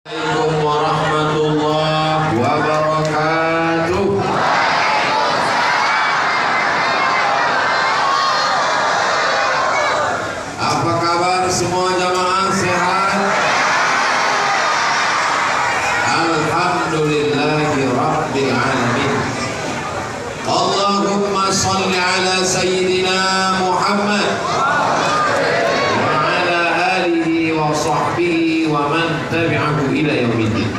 Assalamualaikum warahmatullahi wabarakatuh. Apa kabar semua jamaah, sehat? Alhamdulillahi rabbil alamin. Allahumma salli ala sayyidina Muhammad wa ala alihi wa sahbihi wa man tabi'ahu ila yaumiddin.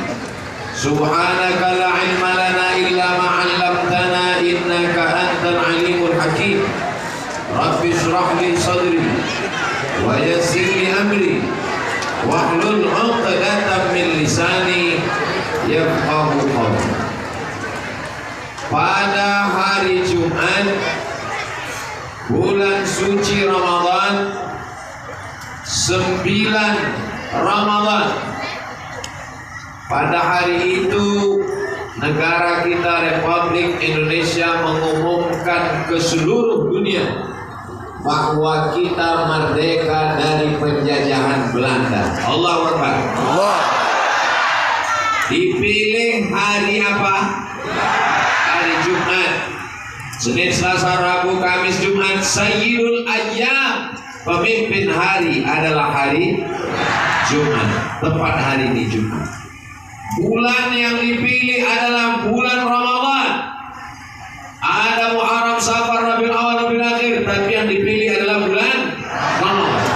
Subhanaka la ilma lana illa ma 'allamtana innaka antal alimul hakim. Rabbi shrah li sadri wa yassir li amri wahlul 'uqdatam min lisani yafqahu qawli. Pada hari Jumat bulan suci Ramadan 9 Ramadan, pada hari itu negara kita Republik Indonesia mengumumkan ke seluruh dunia bahwa kita merdeka dari penjajahan Belanda. Allahu Akbar. Allah. Dipilih hari apa? Hari Jumat. Senin, Selasa, Rabu, Kamis, Jumat. Sayyidul Ayyam, pemimpin hari adalah hari Jumat. Tepat hari ini Jumat. Bulan yang dipilih adalah bulan Ramadan. Ada Muharram, Safar, Rabiul Awal, Rabiul Akhir, tapi yang dipilih adalah bulan Ramadan.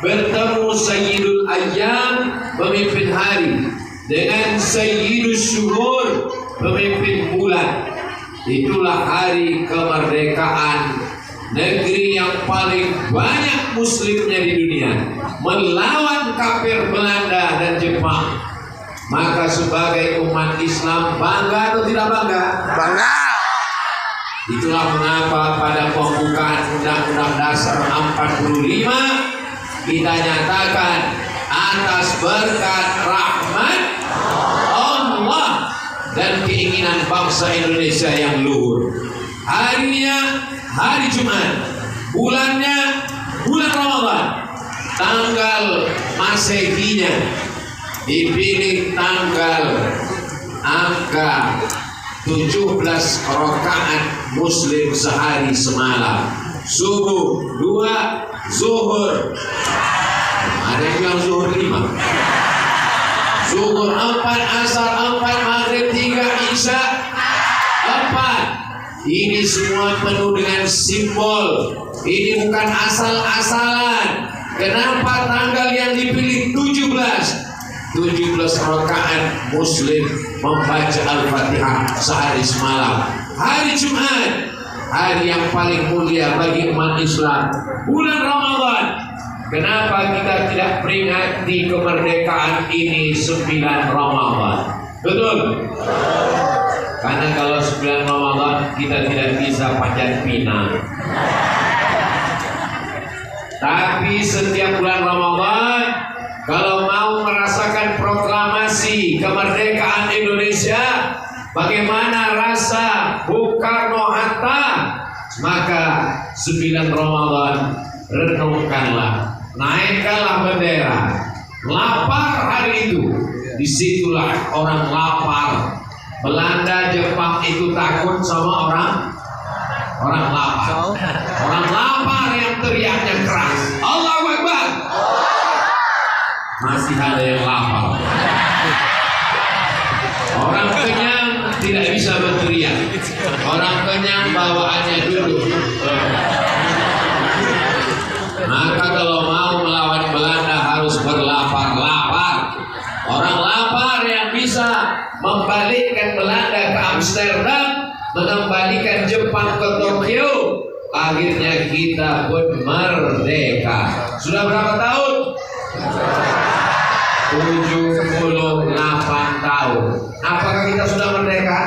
Bertemu Sayyidul Ayyam, pemimpin hari, dengan Sayyidus Syuhur, pemimpin bulan. Itulah hari kemerdekaan negeri yang paling banyak muslimnya di dunia, melawan kafir Belanda dan Jepang. Maka sebagai umat Islam bangga atau tidak bangga? Bangga. Itulah mengapa pada pembukaan Undang-Undang Dasar 45 kita nyatakan atas berkat rahmat Allah dan keinginan bangsa Indonesia yang luhur, harinya hari Jumat, bulannya bulan Ramadan, tanggal Masehinya dipilih tanggal angka 17 rakaat muslim sehari semalam. Subuh 2, zuhur, ada yang bilang zuhur 5, zuhur 4, asar 4, maghrib 3, isya 4. Ini semua penuh dengan simbol. Ini bukan asal-asalan. Kenapa tanggal yang dipilih 17 rakaat muslim membaca Al-Fatihah sehari semalam. Hari Jumat, hari yang paling mulia bagi umat Islam, bulan Ramadan. Kenapa kita tidak peringati kemerdekaan ini 9 Ramadan? Betul? Karena kalau 9 Ramadan kita tidak bisa panjat pinang. Tapi setiap bulan Ramadan, kalau mau merasakan proklamasi kemerdekaan Indonesia, bagaimana rasa Bung Karno Hatta, maka 9 Ramadan renungkanlah, naikkanlah bendera. Lapar hari itu, disitulah orang lapar. Belanda, Jepang itu takut sama orang lapar. Orang lapar yang teriaknya keras, Allahu Akbar. Masih ada yang lapar. Orang kenyang tidak bisa berteriak. Orang kenyang bawaannya duduk. Maka kalau mau melawan Belanda harus berlapar-lapar. Orang lapar yang bisa membalikkan Belanda ke Amsterdam, mengembalikan Jepang ke Tokyo, akhirnya kita pun merdeka. Sudah berapa tahun? 78 tahun. Apakah kita sudah merdeka?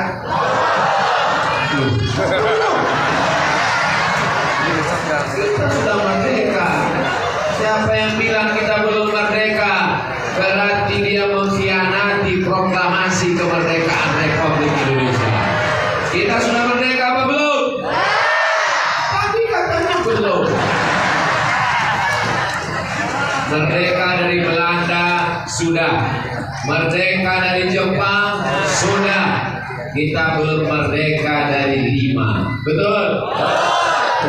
Kita sudah merdeka. Siapa yang bilang kita belum merdeka, berarti dia mengkhianati proklamasi kemerdekaan Republik Indonesia. Kita sudah merdeka apa belum? Tapi katanya belum. Merdeka dari Belanda sudah, Merdeka dari Jepang sudah, kita belum merdeka dari 5. Betul?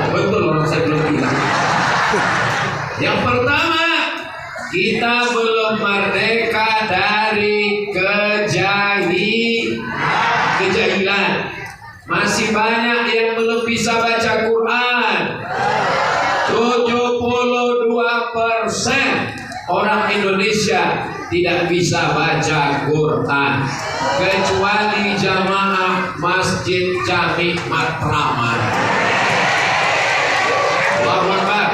Betul, orang saya belum bilang. Yang pertama, kita belum merdeka dari kejahilan. Masih banyak yang belum bisa baca Quran. 72% orang Indonesia tidak bisa baca Quran, kecuali jamaah Masjid Jami Matraman. Allahu Akbar.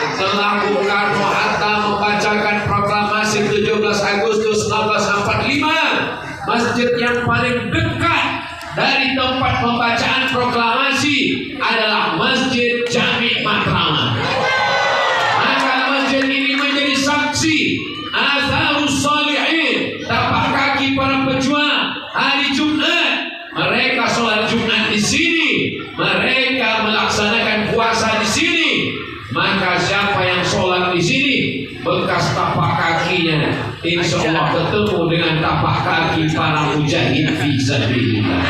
Setelah Bung Karno Hatta membacakan proklamasi 17 Agustus 1945, masjid yang paling dekat dari tempat pembacaan proklamasi adalah Masjid Jami Matraman. Maka masjid ini menjadi saksi atharus sholihin, tapak kaki para pejuang. Hari Jumat mereka sholat Jumat di sini, mereka melaksanakan puasa di sini. Maka siapa yang sholat di sini, bekas tapak kakinya insya Allah ketemu dengan tapak kaki para mujahid fi sabilillah.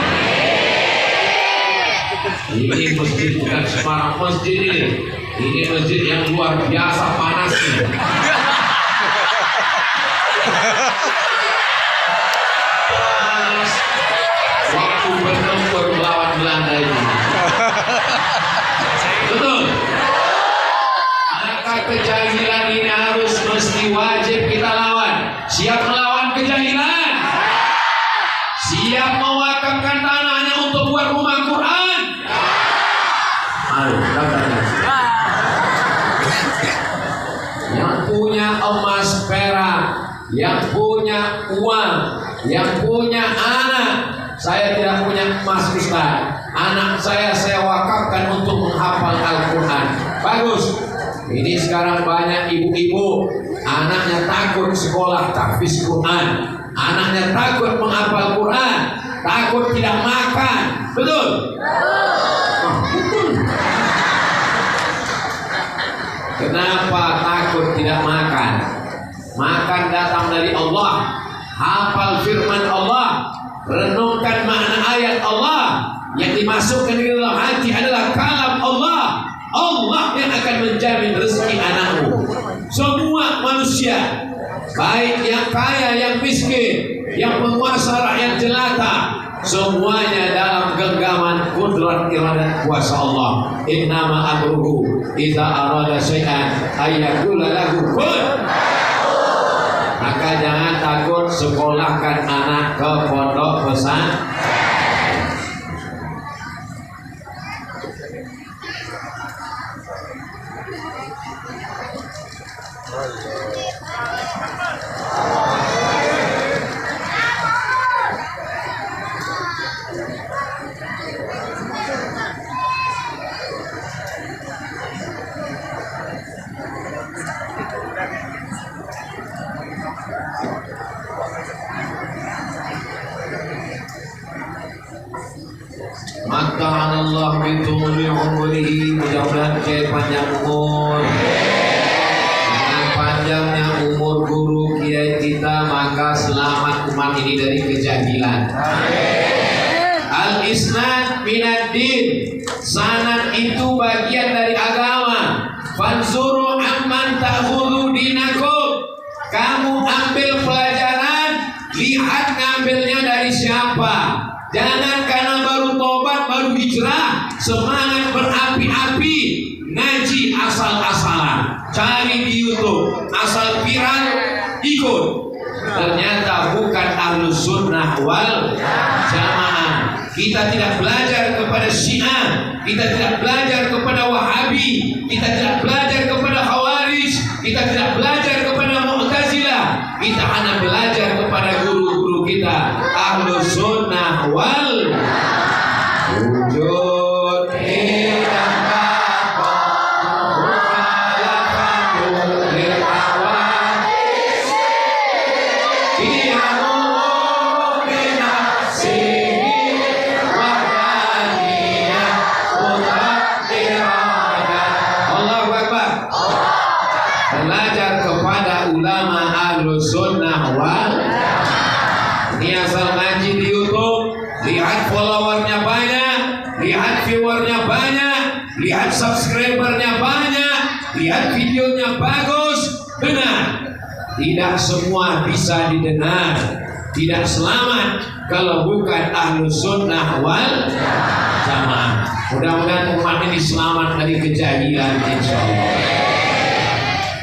Ini masjid bukan sembarang masjid ini. Ini masjid yang luar biasa panasnya. Panas waktu bertempur melawan Belanda ini. Betul. Maka kejahilan ini harus mesti wajib kita lawan. Siap melawan kejahilan? Siap mewakafkan tanahnya untuk buat rumah Quran? Ayo, daftarnya. Yang punya emas perak, yang punya uang, yang punya anak. Saya tidak punya emas, Ustaz. Anak saya wakafkan untuk menghafal Al-Quran. Bagus. Ini sekarang banyak ibu-ibu, anaknya takut sekolah tahfiz Quran, anaknya takut menghafal Quran, takut tidak makan. Betul? Betul. Kenapa takut tidak makan? Makan datang dari Allah. Hafal firman Allah, renungkan makna ayat Allah. Yang dimasukkan ke dalam hati adalah kalam Allah. Allah yang akan menjamin rezeki anakmu. Semua manusia, baik yang kaya, yang miskin, yang penguasa, rakyat jelata, semuanya dalam genggaman kudrat iradat kuasa Allah. Innama amruhu idza arada syai'an ayyaqula lahu kun. Maka jangan takut sekolahkan anak ke pondok pesantren. Maka Allah bitumuli umurihi, mudah-mudahan kiai panjang umur. Dengan panjangnya umur guru kiai kita, maka selamat umat ini dari kejahilan. Al-isnad minad din, sanad itu bagian dari agama. Fanzuru amman ta'khudhu dinakum, kamu ambil pelajaran, lihat ngambilnya dari siapa. Jangan karena baru tobat, baru hijrah, semangat berapi-api, ngaji asal-asalan, cari di YouTube, asal viral, ikut. Ternyata bukan ahlus sunnah wal jamaah. Kita tidak belajar kepada Syiah, kita tidak belajar kepada Wahabi, kita tidak belajar kepada Khawarij, kita tidak belajar kepada Mu'tazilah. Kita hanya belajar kepada guru-guru kita, ahlus sunnah wal wujud hilang apa mukhalafatu lil hawadis fihamu binafsihi wa daniyah mutaqiradat. Allahu Akbar. Belajar kepada ulama ahlus sunnah asal ngaji di YouTube, lihat followernya banyak, lihat viewernya banyak, lihat subscribernya banyak, lihat videonya bagus. Benar, tidak semua bisa didengar, tidak selamat kalau bukan ahlu sunnah wal jamaah. Mudah-mudahan umat ini selamat dari kejahilan, insya Allah.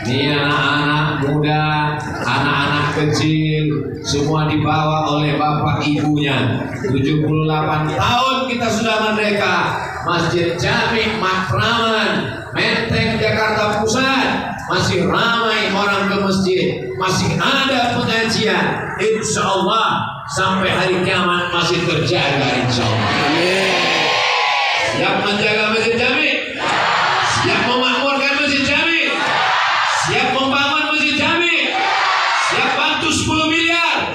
Ini anak-anak muda, anak-anak kecil, semua dibawa oleh bapak ibunya. 78 tahun kita sudah merdeka. Masjid Jami Matraman, Menteng, Jakarta Pusat, masih ramai orang ke masjid, masih ada pengajian. Insya Allah sampai hari kiamat masih terjaga, insya Allah. Siap menjaga Masjid Jami? Siap memakmurkan Masjid Jami? Siap membangun Masjid Jami? Siap bantu 10 miliar?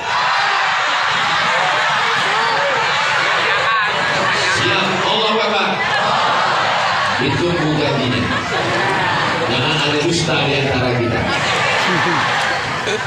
Siap, Allah Akbar. Itu gajinya. Jangan ada dusta di antara kita.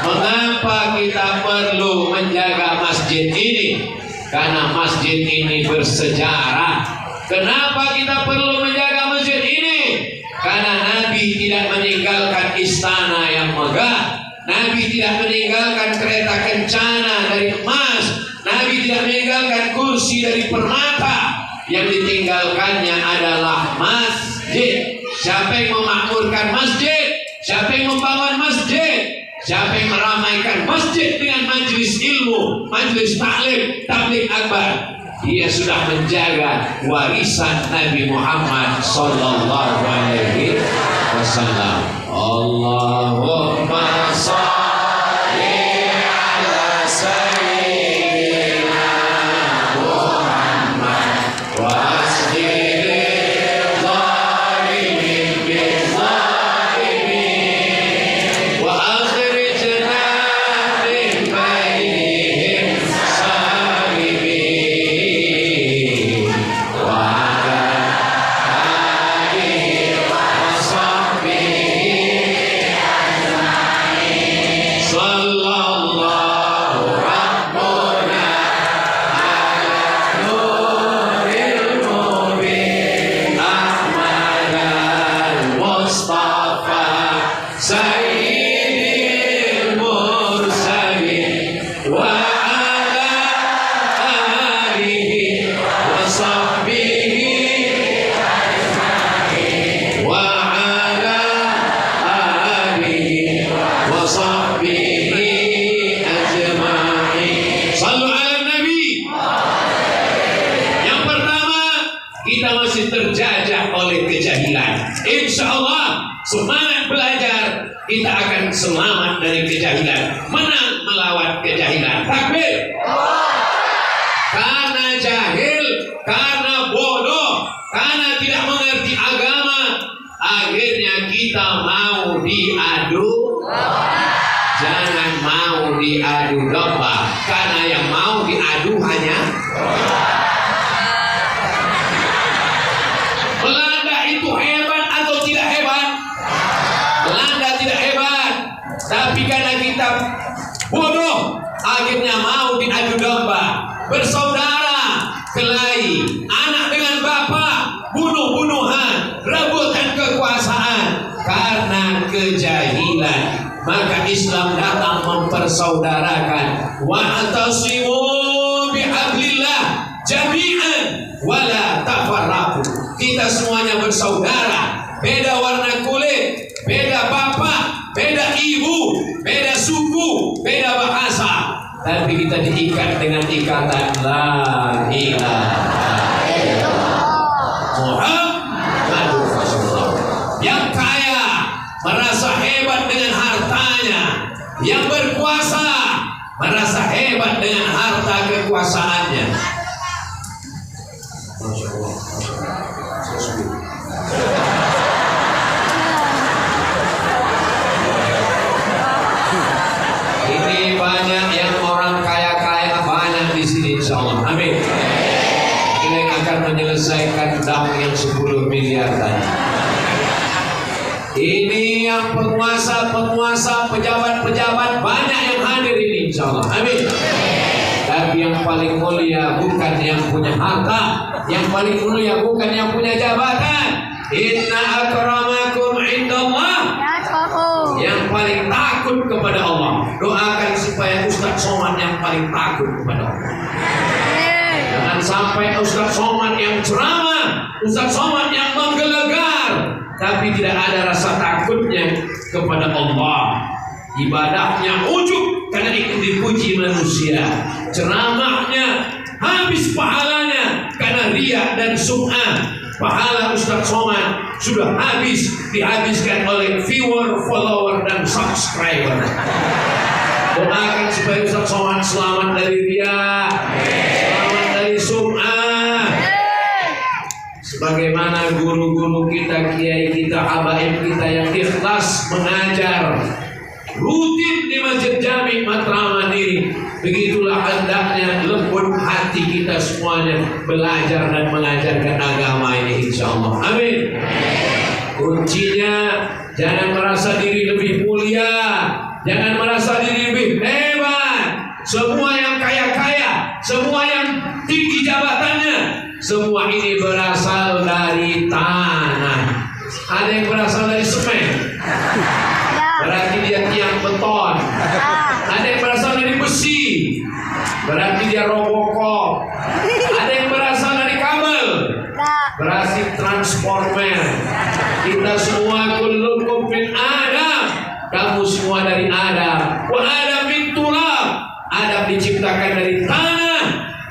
Mengapa kita perlu menjaga masjid ini? Karena masjid ini bersejarah. Kenapa kita perlu menjaga masjid ini? Karena Nabi tidak meninggalkan istana yang megah. Nabi tidak meninggalkan kereta kencana dari emas. Nabi tidak meninggalkan kursi dari permata. Yang ditinggalkannya adalah masjid. Siapa yang memakmurkan masjid? Siapa yang membangun masjid? Siapa yang meramaikan masjid dengan majelis ilmu, majelis taklim, tabligh akbar? Dia sudah menjaga warisan Nabi Muhammad sallallahu alaihi wasallam. Allahumma shalli ala sayyidina Muhammad wa asjidil zalimin bil zalimin wa akhrijna min bainihim salimin wa ala alihi wa sahbihi ajma'in. Sallallahu rabbuna ala nuril mubin Ahmad al-Mustafa sayyidil mursalin wa ala alihi wa sahbihi wa ala alihi wa sahbihi ajma'in. Sallu ala Nabi. Yang pertama, kita masih terjajah oleh kejahilan. Insya Allah semangat belajar, kita akan selamat dari kejahilan, menang melawan kejahilan. Takbir. Karena jahil, karena bodoh, karena tidak mengerti agama, akhirnya kita mau diadu. Jangan mau diadu domba, karena yang mau diadu hanya Belanda. Itu hebat atau tidak hebat? Belanda tidak hebat, tapi karena kita bodoh, akhirnya mau diadu domba, bersaudara kelahi, anak dengan bapak, bunuh-bunuhan, rebutan kekuasaan karena kejahilan. Maka Islam datang mempersaudarakan. Wa'tasimu bihablillah jami'an wala tafarraqu. Kita semuanya bersaudara, beda warna kulit, beda bapak, beda ibu, beda suku, beda bahasa, tapi kita diikat dengan ikatan la ilaha illallah Muhammadur Rasulullah. Yang kaya merasa hebat dengan hartanya, yang berkuasa merasa hebat dengan harta kekuasaannya. Masya Allah. Ini banyak yang orang kaya-kaya banyak di sini, insya Allah. Amin. Ini akan menyelesaikan dam yang 10 miliar tadi. Ini yang penguasa-penguasa, pejabat-pejabat banyak yang hadir ini, insya Allah. Amin. Tapi yang paling mulia bukan yang punya harta, yang paling mulia bukan yang punya jabatan. Inna akramakum indallah, yang paling takut kepada Allah. Doakan supaya Ustaz Somad yang paling takut kepada Allah. Jangan sampai Ustaz Somad yang ceramah, Ustaz Somad yang menggelegar, tapi tidak ada rasa takutnya kepada Allah. Ibadahnya ujub karena ikut dipuji manusia. Ceramahnya habis pahalanya karena riya dan sum'ah. Pahala Ustaz Somad sudah habis dihabiskan oleh viewer, follower, dan subscriber. Doakan supaya Ustaz Somad selamat dari riya, selamat dari sum'ah. Sebagaimana guru-guru kita, kiai kita, habaib kita yang ikhlas mengajar rutin di Masjid Jami Matraman ini, begitulah hendaknya lembut hati kita semuanya belajar dan mengajarkan agama ini, insyaallah. Amin. Kuncinya jangan merasa diri lebih mulia, jangan merasa diri lebih hebat. Semua yang kaya-kaya, semua yang tinggi jabatannya, semua ini berasal dari tanah. Ada yang berasal dari semen, berarti dia tiang beton. Ada yang berasal dari besi, berarti dia robokop. Ada yang berasal dari kabel, berarti transformer. Kita semua kullukum min Adam, kamu semua dari Adam. Wa Adam min turab, Adam diciptakan dari tanah,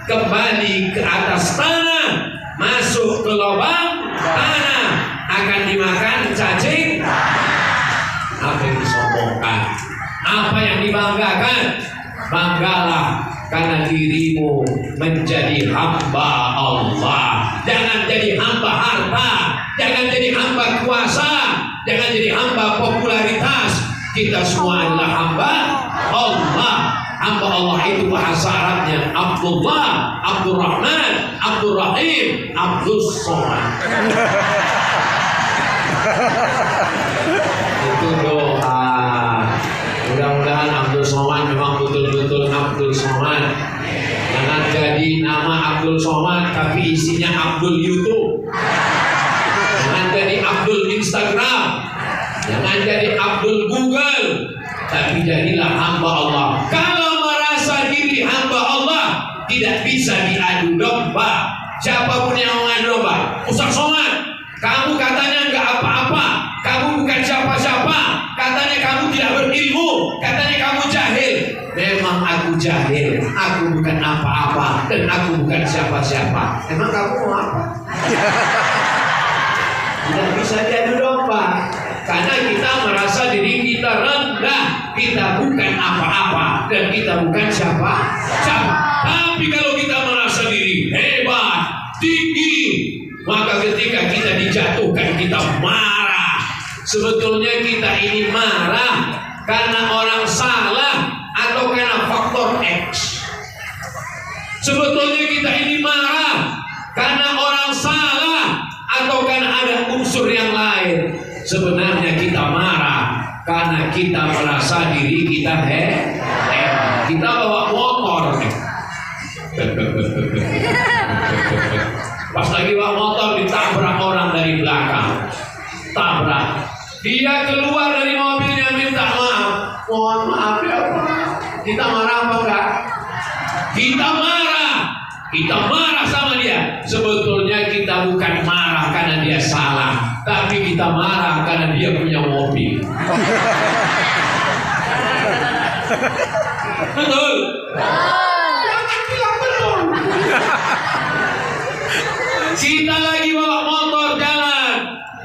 kembali ke atas tanah, masuk ke lubang tanah, akan dimakan cacing. Apa yang disombongkan? Apa yang dibanggakan? Banggalah karena dirimu menjadi hamba Allah. Jangan jadi hamba harta, jangan jadi hamba kuasa, jangan jadi hamba popularitas. Kita semua adalah hamba Allah. Hamba Allah itu bahasa Arabnya Abdullah, Abdurrahman, Abdurrahim, Abdul Somad. Itu doa. Mudah-mudahan Abdul Somad memang betul-betul Abdul Somad. Jangan jadi nama Abdul Somad tapi isinya Abdul YouTube. Jangan jadi Abdul Instagram. Jangan jadi Abdul Google. Tapi jadilah hamba Allah. Kalau merasa diri hamba Allah, tidak bisa diadu domba. Siapapun yang mengadu domba, Ustaz Somad, kamu katanya nggak apa-apa, kamu bukan siapa-siapa, katanya kamu tidak berilmu, katanya kamu jahil. Memang aku jahil, aku bukan apa-apa, dan aku bukan siapa-siapa. Emang kamu mau apa? Tidak bisa diadu domba, karena kita merasa diri kita rendah, kita bukan apa-apa, dan kita bukan siapa-siapa. Tapi kalau kita merasa diri hebat, tinggi, maka ketika kita dijatuhkan kita marah. Sebetulnya kita ini marah karena orang salah atau karena faktor X. Sebetulnya kita ini marah karena orang salah atau karena ada unsur yang lain. Sebenarnya kita marah karena kita merasa diri kita hebat. Kita bawa motor nih. Pas lagi bawa motor ditabrak orang dari belakang. Tabrak. Dia keluar dari mobilnya minta maaf. Mohon maaf ya Pak. Kita marah apa enggak? Kita marah. Kita marah sama dia. Sebetulnya kita bukan marah karena dia salah, tapi kita marah karena dia punya mobil. Betul? Kita lagi bawa motor jalan,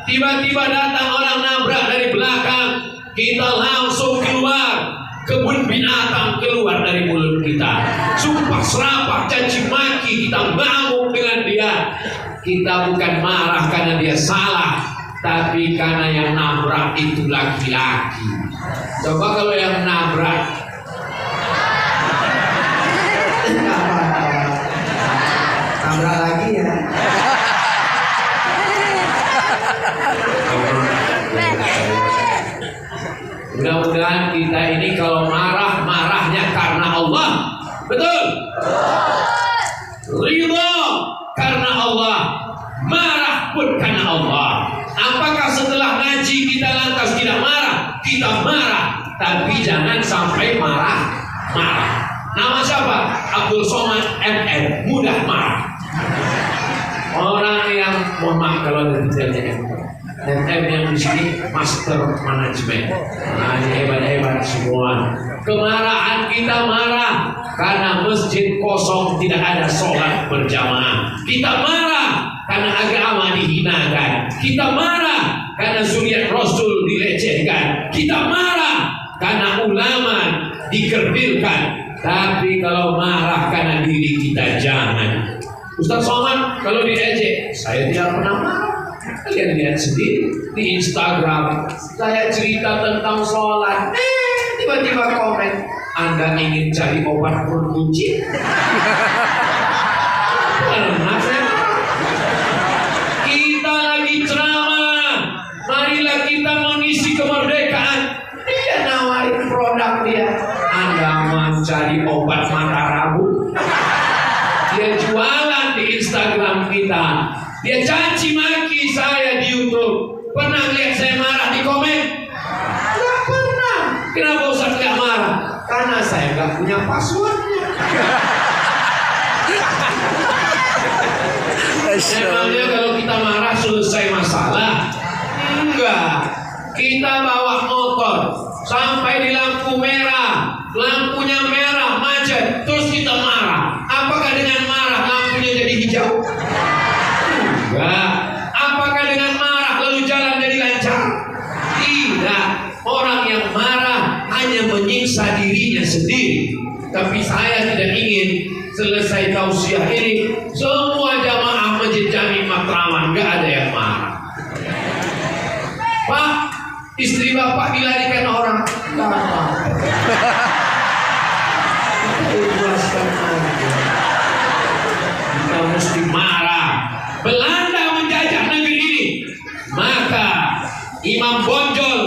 tiba-tiba datang orang nabrak dari belakang, kita langsung keluar. Kebun binatang keluar dari mulut kita, sumpah serapah, caci maki, kita ngamuk dengan dia. Kita bukan marah karena dia salah, tapi karena yang nabrak itu laki-laki. Coba kalau yang nabrak nabrak lagi ya. Mudah-mudahan kita ini kalau marah, marahnya karena Allah. Betul? tapi jangan sampai marah. Nama siapa? Abdul Somad MM, mudah marah. Orang yang mohon maaf kalau ada detailnya MM yang di sini master manajemen. Nah, ini hebat semua. Kemarahan kita marah karena masjid kosong, tidak ada sholat berjamaah. Kita marah karena agama dihinakan. Kita marah karena zuriat Rasul dilecehkan. Kita marah karena ulama dikerdilkan. Tapi kalau marah karena diri kita, jangan. Ustaz Somad kalau diejek, saya tidak pernah marah. Kalian lihat sendiri di Instagram, saya cerita tentang sholat, tiba-tiba komen, Anda ingin cari obat perut buncit? Kita lagi ceramah, marilah kita mengisi kemerdekaan. Dia nawarin produk dia. Anda mencari obat mata rambut. Dia jualan di Instagram kita. Dia caci maki saya di YouTube. Pernah lihat saya marah di komen? Tidak pernah. Kenapa Ustaz tidak marah? Karena saya nggak punya passwordnya. Emangnya kalau kita marah selesai masalah? Enggak. Kita bawa motor sampai di lampu merah, lampunya merah macet, terus kita marah. Apakah dengan marah lampunya jadi hijau? Enggak. Apakah dengan marah lalu jalan jadi lancar? Tidak. Orang yang marah hanya menyiksa dirinya sendiri. Tapi saya tidak ingin selesai tausiah ini semua jamaah Masjid Jami Matraman nggak ada yang marah. Pak, istri bapak dilarikan orang. Kita mesti marah. Belanda menjajah negeri ini, maka Imam Bonjol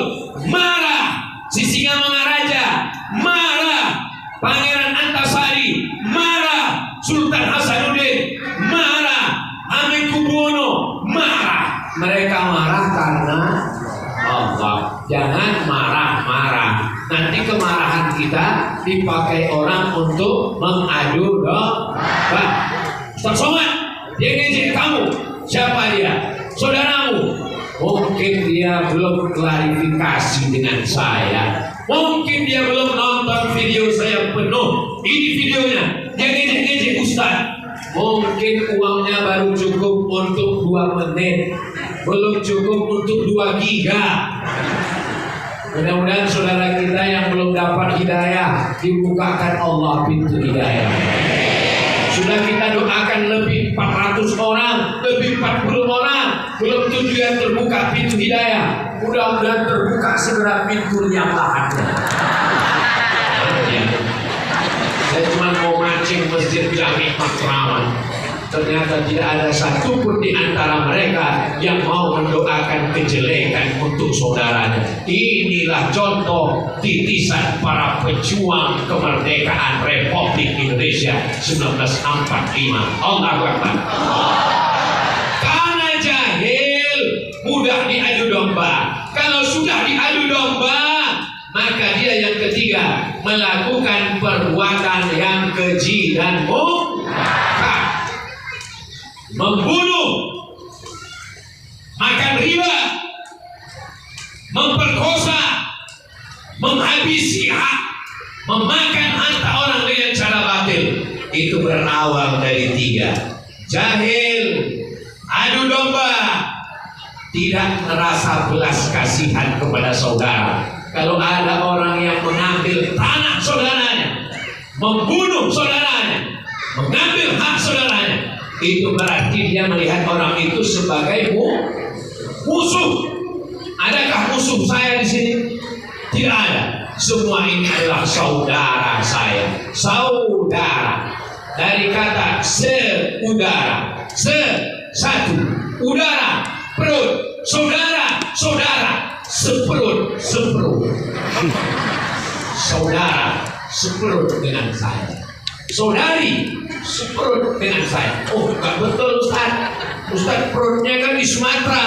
marah, Sisingamangaraja marah, Pangeran Antasari marah, Sultan Hasanuddin marah, Hamengkubuwono marah. Mereka marah karena Allah. Jangan marah-marah. Nanti kemarahan kita dipakai orang untuk mengadu domba. Ustaz Somad, dia ngejek kamu. Siapa dia? Saudaramu. Mungkin dia belum klarifikasi dengan saya. Mungkin dia belum nonton video saya penuh. Ini videonya. Dia ngejek-ngejek Ustaz. Mungkin uangnya baru cukup untuk 2 menit. Belum cukup untuk 2 giga. Mudah-mudahan saudara kita yang belum dapat hidayah, dibukakan Allah pintu hidayah. Sudah kita doakan lebih 400 orang, lebih 40 orang, belum tujuan terbuka pintu hidayah. Mudah-mudahan terbuka segera pintu yang lainnya. Saya cuma mau mancing Masjid Jami Matraman. Ternyata tidak ada satupun di antara mereka yang mau mendoakan kejelekan untuk saudaranya. Inilah contoh titisan para pejuang kemerdekaan Republik Indonesia 1945. Allahu Akbar. Karena jahil mudah diadu domba. Kalau sudah diadu domba, maka dia yang ketiga melakukan perbuatan yang keji dan munkar. Membunuh, makan riba, memperkosa, menghabisi hak, memakan harta orang dengan cara batil. Itu berawal dari 3. Jahil, adu domba, tidak merasa belas kasihan kepada saudara. Kalau ada orang yang mengambil tanah saudaranya, membunuh saudaranya, mengambil hak saudaranya, itu berarti dia melihat orang itu sebagai musuh. Adakah musuh saya di sini? Tidak ada. Semua ini adalah saudara saya. Saudara. Dari kata seudara. Satu. Udara. Perut. Saudara. Saudara. Seperut. Saudara. Seperut dengan saya. Saudari seperut dengan saya. Oh, enggak betul Ustaz. Ustaz perutnya kan di Sumatera,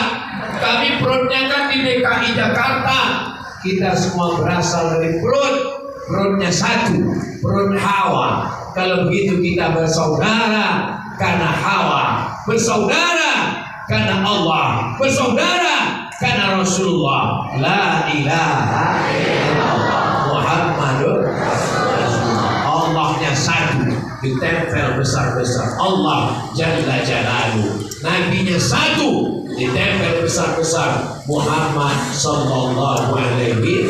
kami perutnya kan di DKI Jakarta. Kita semua berasal dari perutnya satu, perut Hawa. Kalau begitu kita bersaudara karena Hawa, bersaudara karena Allah, bersaudara karena Rasulullah. La ilaha illallah Muhammadur Rasulullah. Allahnya satu, ditempel besar-besar. Allah Jalla Jalaluhu. Nabinya satu, ditempel besar-besar. Muhammad Sallallahu Alaihi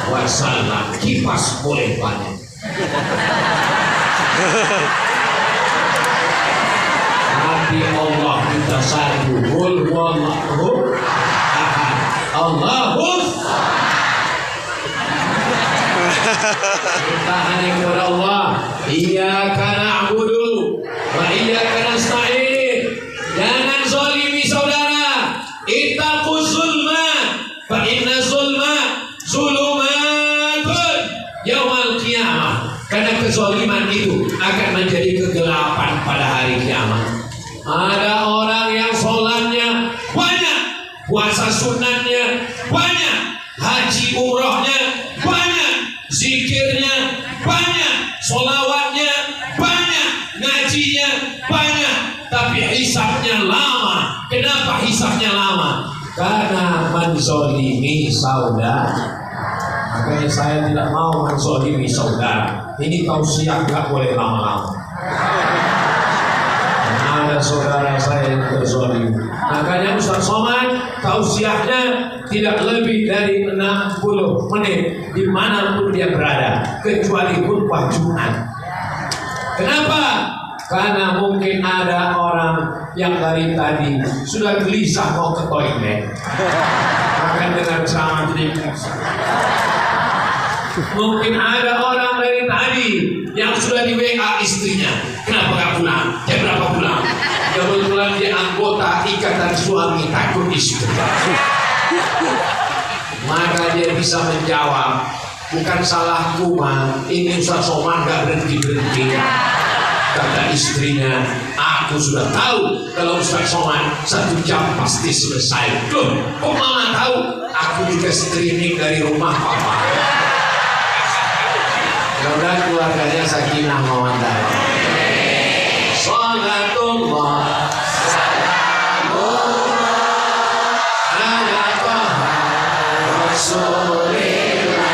Wasallam. Kipas boleh banyak. Nabi Allah kita satu. Qul huwallahu ahad. Allahus. Kita hanya kepada Allah. Iyyaka na'budu wa iyyaka nasta'in. Jangan zalimi saudara. Ittaquz zulma fa inna zulma zulumatun yaumil qiyamah. Karena kezaliman itu akan menjadi kegelapan pada hari kiamat. Ada orang yang sholatnya banyak, puasa sunatnya banyak, haji umrohnya banyak, zikirnya banyak, sholawatnya banyak, ngajinya banyak, tapi hisabnya lama. Kenapa hisabnya lama? Karena menzolimi saudara. Makanya saya tidak mau menzolimi saudara. Ini tausiah nggak boleh lama-lama. Ada saudara saya yang terzolim. Makanya Ustaz Somad tausiahnya tidak lebih dari 60 menit dimanapun dia berada, kecuali khutbah Jumat. Kenapa? Karena mungkin ada orang yang dari tadi sudah gelisah mau ke toilet. Akan dengan ceramah ini. Mungkin ada orang dari tadi yang sudah di WA istrinya, kenapa gak pulang? Jam berapa pulang? Kebetulan dia anggota ikatan suami takut istri. Maka dia bisa menjawab, bukan salahku Bang, ini Ustaz Somad gak berhenti-berhenti. Kata istrinya, aku sudah tahu kalau Ustaz Somad 1 jam pasti selesai. Loh, kok Mama tahu? Aku juga streaming dari rumah Papa. Mudah-mudahan keluarganya sakinah mawaddah. Salatullah salamullah ala taha rasulillah.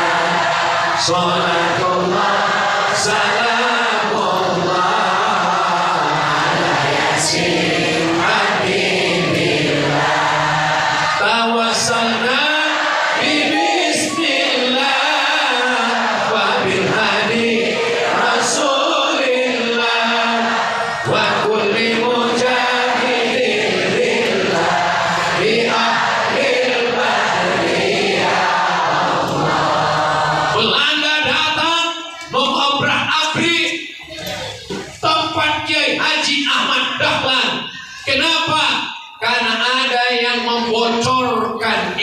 Salatullah salamullah ala yasin habibillah. Tawassalna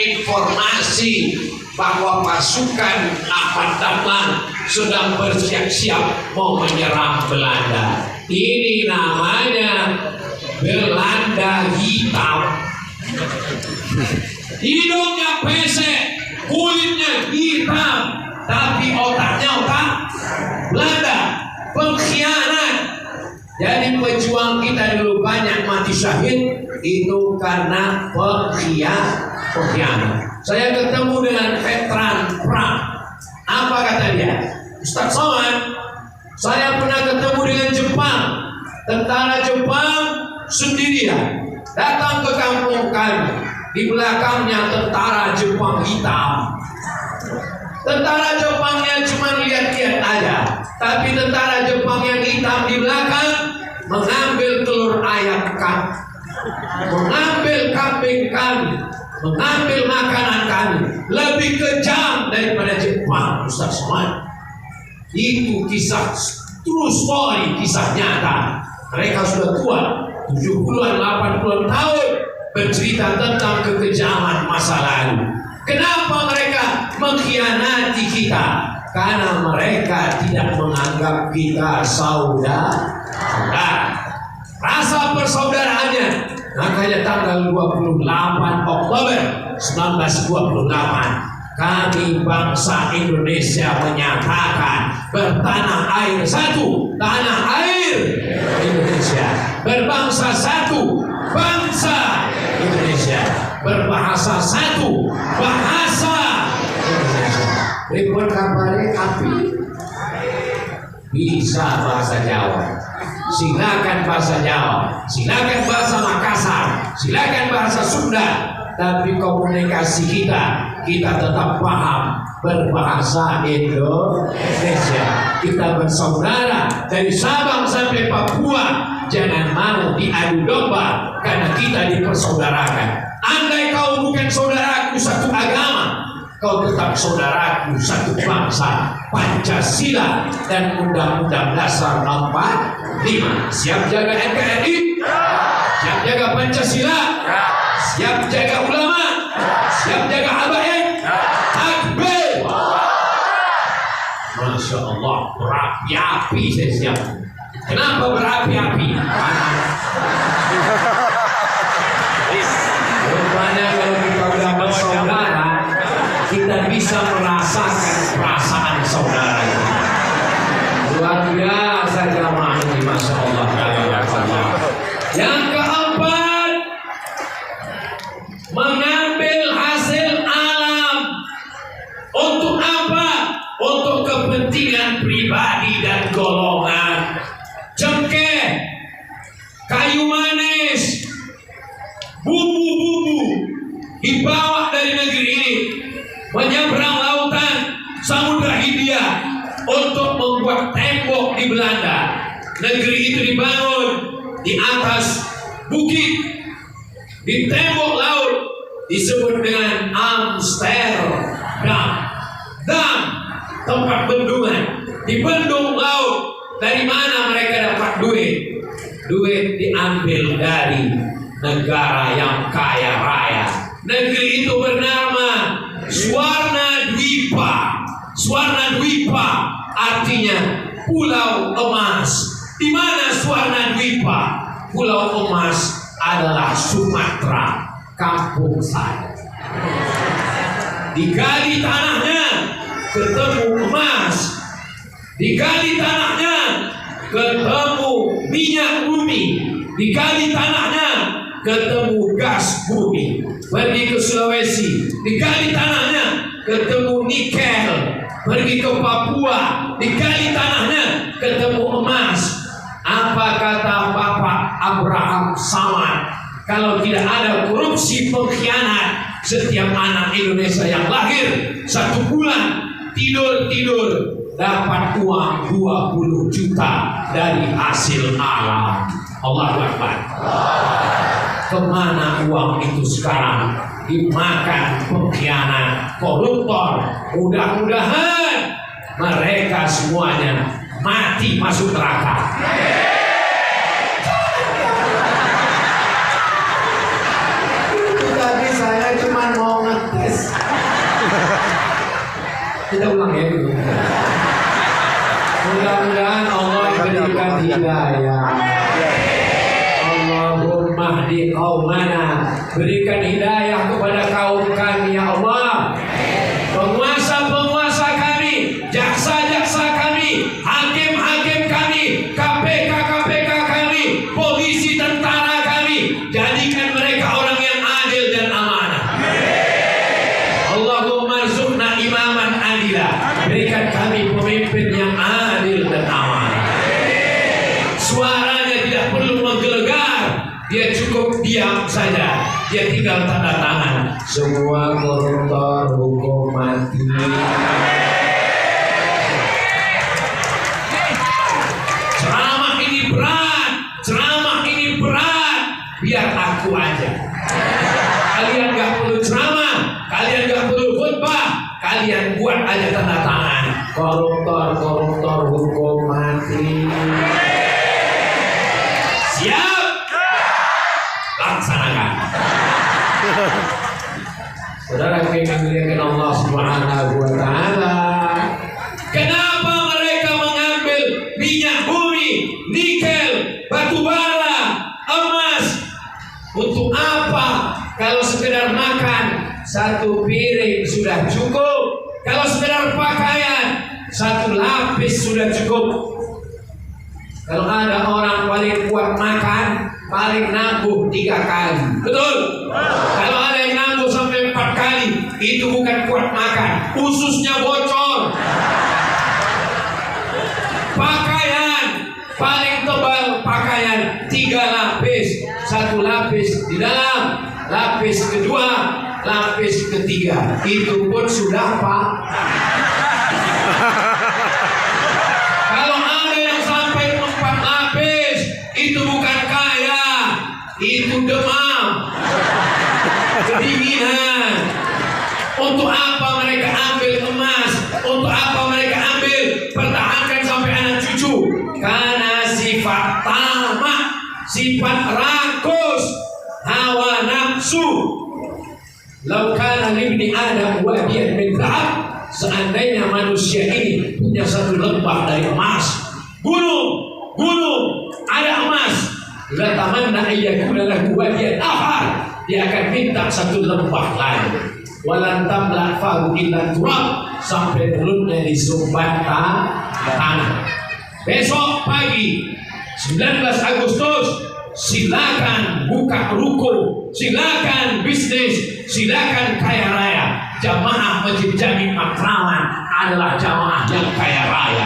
informasi bahwa pasukan Ahmad Dahlan sedang bersiap-siap mau menyerang Belanda. Ini namanya Belanda hitam. Hidungnya pesek, kulitnya hitam, tapi otaknya otak Belanda, pengkhianat. Jadi pejuang kita dulu banyak mati syahid itu karena pengkhianat. Saya ketemu dengan veteran perang. Apa kata dia? Ustaz Somad, saya pernah ketemu dengan Jepang. Tentara Jepang sendirian datang ke kampung kami. Di belakangnya tentara Jepang hitam. Tentara Jepangnya cuma lihat-lihat aja, tapi tentara Jepang yang hitam di belakang mengambil telur ayam kami, mengambil kambing kami, mengambil makanan kami. Lebih kejam daripada Jepang, Ustaz Somad. Itu kisah true story, kisah nyata. Mereka sudah tua, 70-an, 80-an tahun, bercerita tentang kekejaman masa lalu. Kenapa mereka mengkhianati kita? Karena mereka tidak menganggap kita saudara. Rasa persaudaraannya. Makanya tanggal 28 Oktober 1928 Kami bangsa Indonesia menyatakan bertanah air satu, tanah air Indonesia, berbangsa satu, bangsa Indonesia, berbahasa satu, bahasa Indonesia. Ribut kabarnya api. Bisa bahasa Jawa, silakan bahasa Jawa, silakan bahasa Makassar, silakan bahasa Sunda, tapi komunikasi kita tetap paham berbahasa Indonesia. Kita bersaudara dari Sabang sampai Papua. Jangan mau diadu domba karena kita dipersaudarakan. Andai kau bukan saudaraku satu agama, kau tetap saudaraku satu bangsa, Pancasila dan Undang-Undang Dasar 45. Siap jaga NKRI? Siap jaga Pancasila? Siap jaga ulama? Siap jaga habaib? Takbir! Masya Allah, berapi-api saya siap. Kenapa berapi-api? Rupanya kalau kita sudah bersaudara, kita bisa merasakan perasaan saudara. Luar biasa jamaah ini, Masya Allah. Yang keempat, mengambil hasil alam. Untuk apa? Untuk kepentingan pribadi dan golongan. Cengkeh, kayu manis, bumbu-bumbu dibawa dari negeri ini menyeberang lautan Samudra Hindia untuk membuat tembok di Belanda. Negeri itu dibangun di atas bukit, di tembok laut, disebut dengan Amsterdam. Dam, tempat bendungan. Di bendung laut, dari mana mereka dapat duit? Duit diambil dari negara yang kaya raya. Negeri itu bernama Swarnadwipa. Swarnadwipa artinya pulau emas. Di mana Swarnadwipa? Pulau emas adalah Sumatera, kampung saya. Digali tanahnya, ketemu emas. Digali tanahnya, ketemu minyak bumi. Digali tanahnya, ketemu gas bumi. Pergi ke Sulawesi, digali tanahnya, ketemu nikel. Pergi ke Papua, digali tanahnya, ketemu emas. Apa kata Bapak Abraham Samad? Kalau tidak ada korupsi pengkhianat, setiap anak Indonesia yang lahir 1 bulan tidur dapat uang 20 juta dari hasil alam. Allahu Akbar. Kemana uang itu sekarang? Dimakan pengkhianat, koruptor. Mudah-mudahan mereka semuanya mati masuk neraka. Itu tadi saya cuma mau ngetes. Kita ulang ya dulu. Mudah-mudahan Allah berikan hidayah. Allahumma hdi qaumana, berikan hidayah kepada kaum kami ya Allah. Penguasa-penguasa kami, jaksa-jaksa kami, hakim-hakim kami, KPK kami, polisi, tentara kami, jadikan mereka orang yang adil dan amanah. Allahumma rzuqna imaman adila, berikan kami pemimpin yang adil dan amanah. Suaranya tidak perlu menggelegar, dia cukup diam saja, dia tinggal tanda tangan. Semua koruptor hukum mati. Ceramah ini berat, biar aku aja. Kalian gak perlu ceramah, kalian gak perlu khutbah, kalian buat aja tanda tangan. Koruptor hukum mati. Siap? Laksanakan. Saudara yang dimuliakan Allah Subhanahu wa taala, kenapa mereka mengambil minyak bumi, nikel, batu bara, emas? Untuk apa? Kalau sekedar makan 1 piring sudah sudah cukup. Kalau sekedar pakaian, 1 lapis sudah cukup. Kalau ada orang paling kuat makan, paling nabung 3 kali. Betul? Kalau ada yang nabung sampai 4 kali, itu bukan kuat makan, ususnya bocor. Pakaian paling tebal, pakaian 3 lapis. 1 lapis di dalam, lapis kedua, lapis ketiga, itu pun sudah Pak. Kalau ada yang sampai 4 lapis, itu bukan kaya, itu demam, kedinginan. Untuk apa mereka ambil emas? Untuk apa mereka ambil? Pertahankan sampai anak cucu. Karena sifat tamak, sifat rakus, hawa nafsu. Lau kana libni Adam wadiyan min dhahab, seandainya manusia ini punya 1 lembah dari emas, gunung ada emas, la tamanna ayyakuna lahu wadiyan akhar, dia akan minta 1 lembah lain. Walan tamla fahu illa turab, sampai mulutnya disumbat tanah. Besok pagi 19 Agustus silakan buka ruko, silakan bisnis, silakan kaya raya. Jamaah Masjid Jami Matraman adalah jamaah yang kaya raya.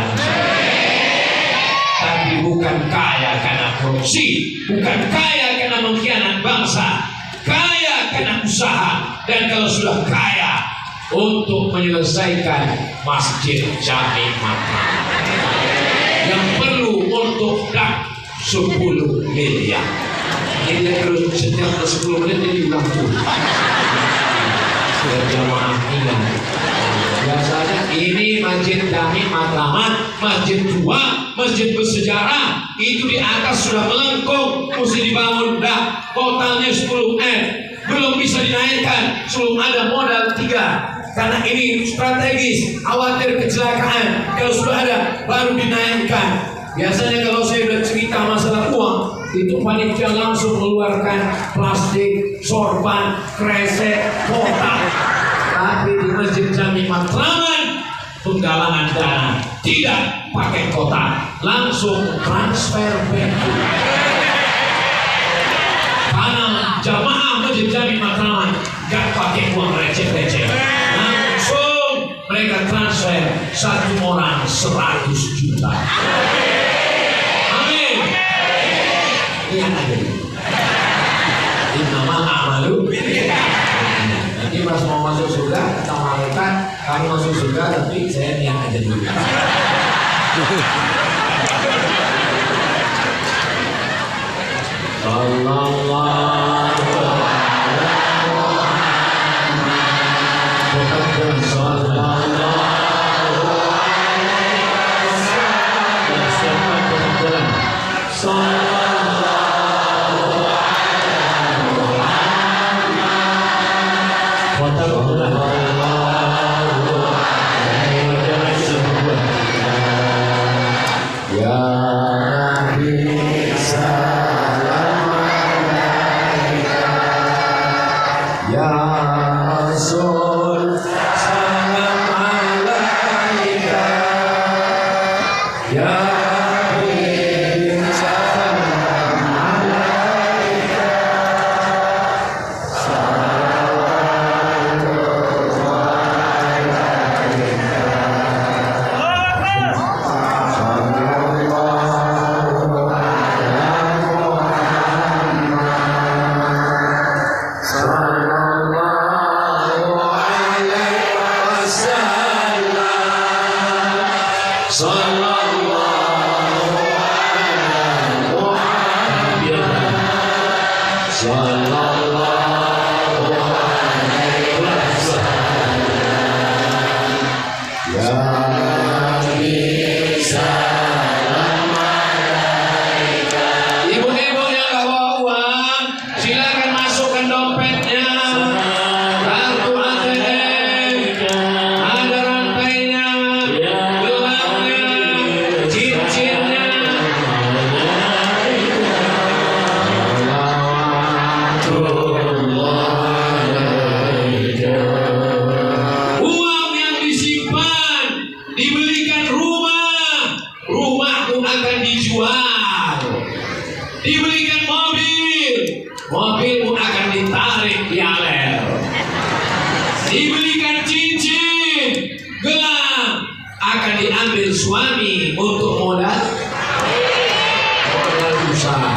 Tapi bukan kaya karena korupsi, bukan kaya karena mengkhianat bangsa, kaya karena usaha. Dan kalau sudah kaya, untuk menyelesaikan Masjid Jami Matraman yang perlu untuk dak 10 miliar. Ini terus setiap 10 menit ini bilang tuh. Berjamaah ingat. Biasanya ini Masjid Jami Matraman, masjid tua, masjid bersejarah, itu di atas sudah melengkung, mesti dibangun dak, totalnya 10M, belum bisa dinaikkan, belum ada modal 3. Karena ini strategis, khawatir kecelakaan. Kalau sudah ada, baru dinaikkan. Biasanya kalau saya udah cerita masalah uang, itu panitia langsung mengeluarkan plastik, sorban, kresek, kotak. Tapi di Masjid Jami Matraman, penggalangan dana tidak pakai kotak, langsung transfer BNI. Karena jamaah Masjid Jami Matraman gak pakai uang receh-receh, langsung mereka transfer 1 orang 100 juta. Yang ada innamal a'malu nanti pas mau masuk surga kita malaikat, kamu masuk surga tapi saya yang aja dulu. Sallallahu akan dijual. Dibelikan mobil, mobilmu akan ditarik di aler. Dibelikan cincin, gelang, akan diambil suami untuk modal usaha.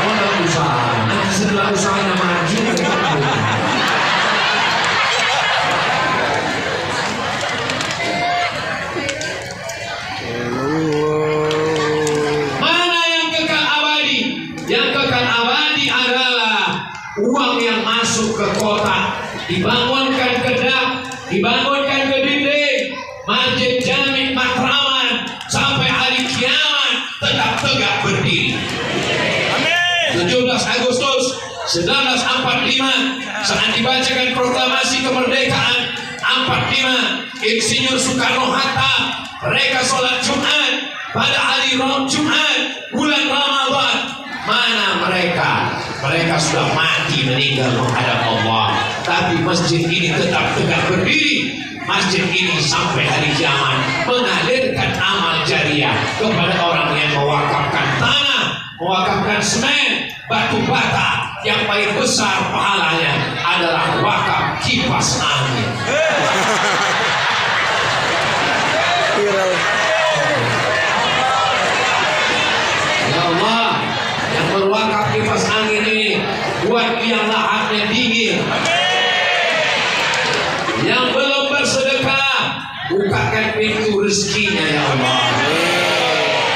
Modal usaha. Nanti setelah usahanya maju, mana yang kekal abadi? Yang kekal abadi adalah uang yang masuk ke kotak, dibangunkan ke dak, dibangunkan ke dinding, masjid, jami, matraman, sampai hari kiamat tetap tegak berdiri. 17 Agustus 1945 saat dibacakan proklamasi kemerdekaan 45, Insinyur Soekarno-Hatta mereka sholat Jumat pada hari Jumat bulan Ramadan. Mana mereka? Mereka sudah mati meninggal menghadap Allah, tapi masjid ini tetap tegak berdiri. Masjid ini sampai hari kiamat mengalirkan amal jariah kepada orang yang mewakafkan tanah, mewakafkan semen, batu bata. Yang paling besar pahalanya adalah wakaf kipas angin. Ya Allah, yang berwakaf kipas angin ini buat yang lahannya dingin. Yang belum bersedekah, bukakan pintu rezekinya ya Allah.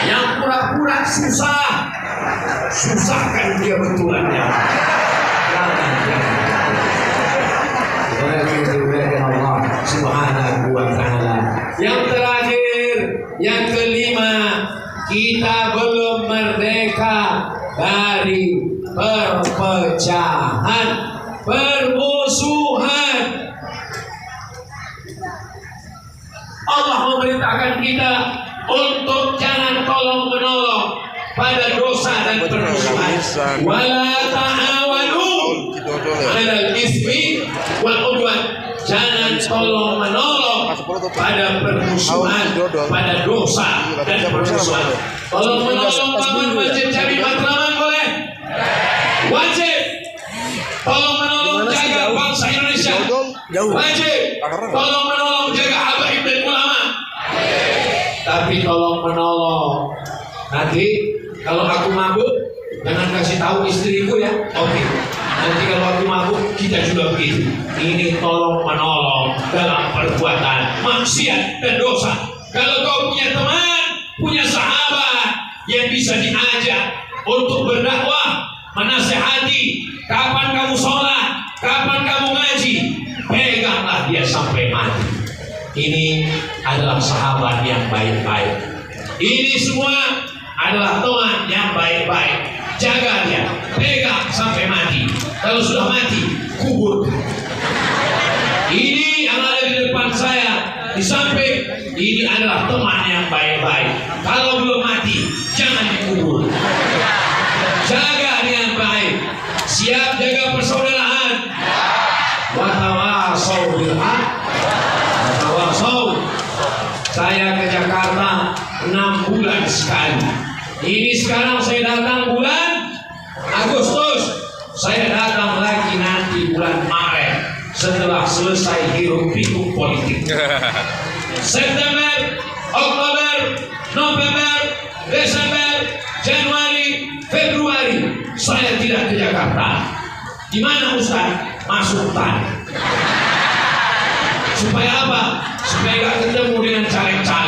Yang pura-pura susah, susahkan dia betulannya. Allah Subhanahu wa ta'ala. Yang terakhir, yang kelima, kita belum merdeka dari perpecahan, permusuhan. Allah memerintahkan kita untuk jangan tolong menolong pada dosa dan permusuhan. Wala ta'awanu 'alal ismi wal 'udwan. Jangan tolong menolong pada permusuhan, pada dosa dan permusuhan. Tolong menolong bangun masjid Jami Matraman boleh? Wajib. Tolong menolong jaga bangsa Indonesia. Wajib. Tolong menolong jaga habaib dan ulama. Tapi tolong menolong. Nanti kalau aku mabuk, jangan kasih tahu istriku ya. Oke. Nanti kalau aku mabuk, kita juga begitu. Ini tolong menolong dalam perbuatan maksiat dan dosa. Kalau kau punya teman, punya sahabat yang bisa diajak untuk berdakwah, menasehati, kapan kamu sholat, kapan kamu ngaji, peganglah dia sampai mati. Ini adalah sahabat yang baik-baik. Ini semua adalah teman yang baik-baik. Jaga dia, pegang sampai mati. Kalau sudah mati, kubur. Ini yang ada di depan saya, di samping, ini adalah teman yang baik-baik. Kalau belum mati, jangan dikubur. Jaga dengan baik. Siap jaga persaudaraan. Watawasau bil haq. Watawasau. Saya ke Jakarta 6 bulan sekali. Ini sekarang saya datang bulan Agustus, saya datang lagi nanti bulan Maret setelah selesai hiruk pikuk politik. September, Oktober, November, Desember, Januari, Februari saya tidak ke Jakarta. Di mana Ustaz? Masuk hutan. Supaya apa? Supaya gak ketemu dengan caleg-caleg.